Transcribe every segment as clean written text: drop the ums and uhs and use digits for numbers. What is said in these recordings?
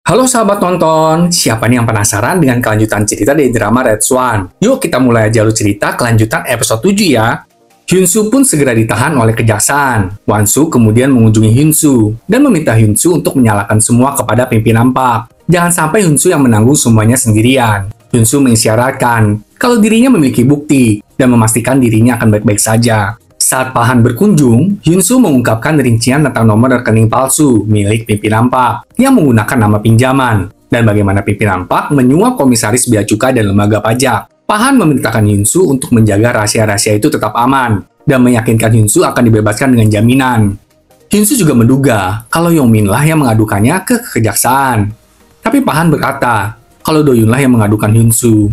Halo sahabat nonton, siapa nih yang penasaran dengan kelanjutan cerita dari drama Red Swan? Yuk kita mulai jalur cerita kelanjutan episode 7 ya. Hyunsu pun segera ditahan oleh kejaksaan. Wansu kemudian mengunjungi Hyunsu dan meminta Hyunsu untuk menyalahkan semua kepada pimpinan Park. Jangan sampai Hyunsu yang menanggung semuanya sendirian. Hyunsu mengisyaratkan kalau dirinya memiliki bukti dan memastikan dirinya akan baik-baik saja. Saat Pahan berkunjung, Hyunsu mengungkapkan rincian tentang nomor rekening palsu milik pimpinan Park yang menggunakan nama pinjaman, dan bagaimana pimpinan Park menyuap komisaris bea cukai dan lembaga pajak. Pahan memerintahkan Hyunsu untuk menjaga rahasia-rahasia itu tetap aman, dan meyakinkan Hyunsu akan dibebaskan dengan jaminan. Hyunsu juga menduga kalau Yongmin lah yang mengadukannya ke kejaksaan. Tapi Pahan berkata kalau Doyun lah yang mengadukan Hyunsu.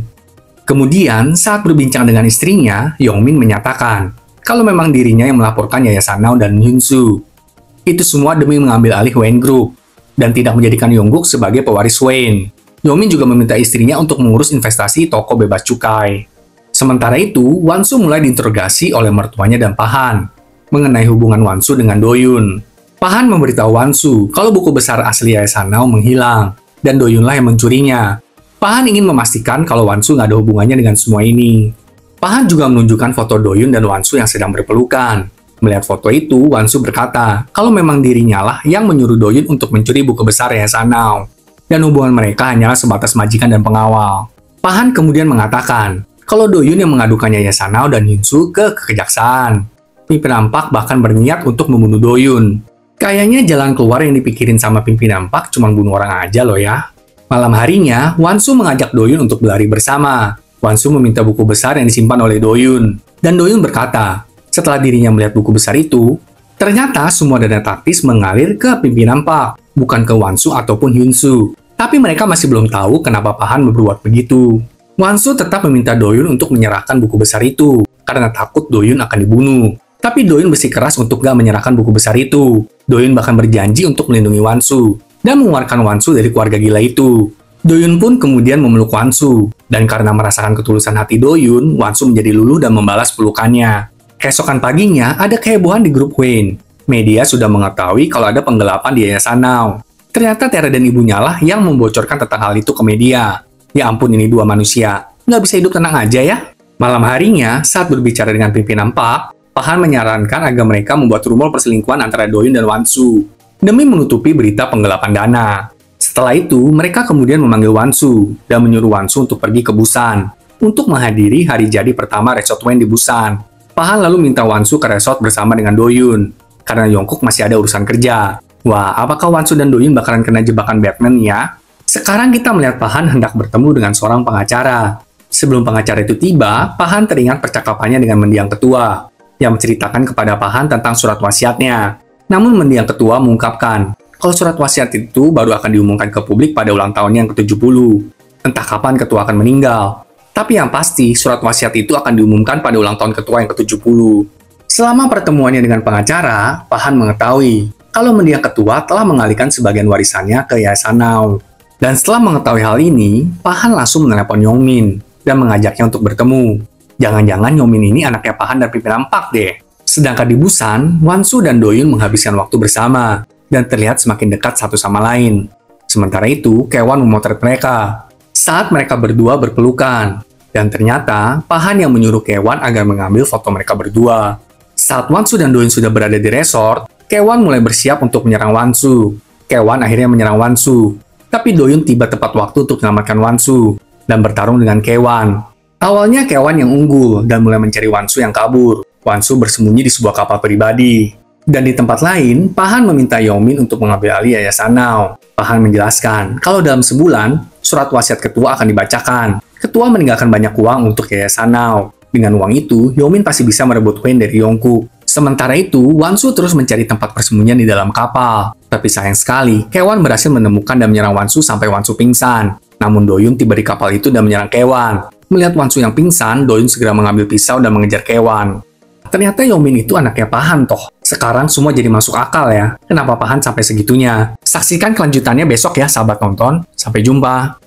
Kemudian, saat berbincang dengan istrinya, Yongmin menyatakan kalau memang dirinya yang melaporkan Yayasan Now dan Hyunsu. Itu semua demi mengambil alih Wayne Group dan tidak menjadikan Yongguk sebagai pewaris Wayne. Yongmin juga meminta istrinya untuk mengurus investasi toko bebas cukai. Sementara itu, Wansu mulai diinterogasi oleh mertuanya dan Pahan mengenai hubungan Wansu dengan Doyun. Pahan memberitahu Wansu kalau buku besar asli Yayasan Now menghilang dan Doyun lah yang mencurinya. Pahan ingin memastikan kalau Wansu nggak ada hubungannya dengan semua ini. Pahan juga menunjukkan foto Doyun dan Wansu yang sedang berpelukan. Melihat foto itu, Wansu berkata kalau memang dirinya lah yang menyuruh Doyun untuk mencuri buku besar Yayasan Now, dan hubungan mereka hanyalah sebatas majikan dan pengawal. Pahan kemudian mengatakan kalau Doyun yang mengadukan Yayasan Now dan Hyunsu ke kejaksaan. Pimpinan Park bahkan berniat untuk membunuh Doyun. Kayaknya jalan keluar yang dipikirin sama pimpinan Park cuma bunuh orang aja loh ya. Malam harinya, Wansu mengajak Doyun untuk berlari bersama. Wansu meminta buku besar yang disimpan oleh Doyun. Dan Doyun berkata, setelah dirinya melihat buku besar itu, ternyata semua dana taktis mengalir ke pimpinan Park, bukan ke Wansu ataupun Hyunsu. Tapi mereka masih belum tahu kenapa Pahan berbuat begitu. Wansu tetap meminta Doyun untuk menyerahkan buku besar itu, karena takut Doyun akan dibunuh. Tapi Doyun bersikeras untuk gak menyerahkan buku besar itu. Doyun bahkan berjanji untuk melindungi Wansu, dan mengeluarkan Wansu dari keluarga gila itu. Doyun pun kemudian memeluk Wansu, dan karena merasakan ketulusan hati Doyun, Wansu menjadi luluh dan membalas pelukannya. Keesokan paginya, ada kehebohan di grup Wayne. Media sudah mengetahui kalau ada penggelapan di Yayasan Now. Ternyata Tera dan ibunya lah yang membocorkan tentang hal itu ke media. Ya ampun, ini dua manusia. Nggak bisa hidup tenang aja ya? Malam harinya, saat berbicara dengan pimpinan Park, Pahan menyarankan agar mereka membuat rumor perselingkuhan antara Doyun dan Wansu, demi menutupi berita penggelapan dana. Setelah itu, mereka kemudian memanggil Wansu dan menyuruh Wansu untuk pergi ke Busan untuk menghadiri hari jadi pertama Resort Wayne di Busan. Pahan lalu minta Wansu ke resort bersama dengan Doyun, karena Yongkook masih ada urusan kerja. Wah, apakah Wansu dan Doyun bakalan kena jebakan Batman ya? Sekarang kita melihat Pahan hendak bertemu dengan seorang pengacara. Sebelum pengacara itu tiba, Pahan teringat percakapannya dengan mendiang ketua, yang menceritakan kepada Pahan tentang surat wasiatnya. Namun mendiang ketua mengungkapkan kalau surat wasiat itu baru akan diumumkan ke publik pada ulang tahunnya yang ke-70. Entah kapan ketua akan meninggal. Tapi yang pasti, surat wasiat itu akan diumumkan pada ulang tahun ketua yang ke-70. Selama pertemuannya dengan pengacara, Pahan mengetahui kalau mendiang ketua telah mengalihkan sebagian warisannya ke Yayasan Now. Dan setelah mengetahui hal ini, Pahan langsung menelepon Yongmin dan mengajaknya untuk bertemu. Jangan-jangan Yongmin ini anaknya Pahan dan pimpinan Park deh. Sedangkan di Busan, Wansu dan Doyun menghabiskan waktu bersama dan terlihat semakin dekat satu sama lain. Sementara itu, Kaewon memotret mereka saat mereka berdua berpelukan. Dan ternyata, Pahan yang menyuruh Kaewon agar mengambil foto mereka berdua. Saat Wansu dan Doyun sudah berada di resort, Kaewon mulai bersiap untuk menyerang Wansu. Kaewon akhirnya menyerang Wansu. Tapi Doyun tiba tepat waktu untuk menyelamatkan Wansu dan bertarung dengan Kaewon. Awalnya Kaewon yang unggul dan mulai mencari Wansu yang kabur. Wansu bersembunyi di sebuah kapal pribadi. Dan di tempat lain, Pahan meminta Yongmin untuk mengambil alih Yayasan Now. Pahan menjelaskan kalau dalam sebulan, surat wasiat ketua akan dibacakan. Ketua meninggalkan banyak uang untuk Yayasan Now. Dengan uang itu, Yongmin pasti bisa merebut Wayne dari Yongkook. Sementara itu, Wansu terus mencari tempat persembunyian di dalam kapal. Tapi sayang sekali, Kaewon berhasil menemukan dan menyerang Wansu sampai Wansu pingsan. Namun Doyun tiba di kapal itu dan menyerang Kaewon. Melihat Wansu yang pingsan, Doyun segera mengambil pisau dan mengejar Kaewon. Ternyata Yongmin itu anaknya Pahan toh. Sekarang semua jadi masuk akal ya. Kenapa Pahan sampai segitunya? Saksikan kelanjutannya besok ya sahabat nonton. Sampai jumpa.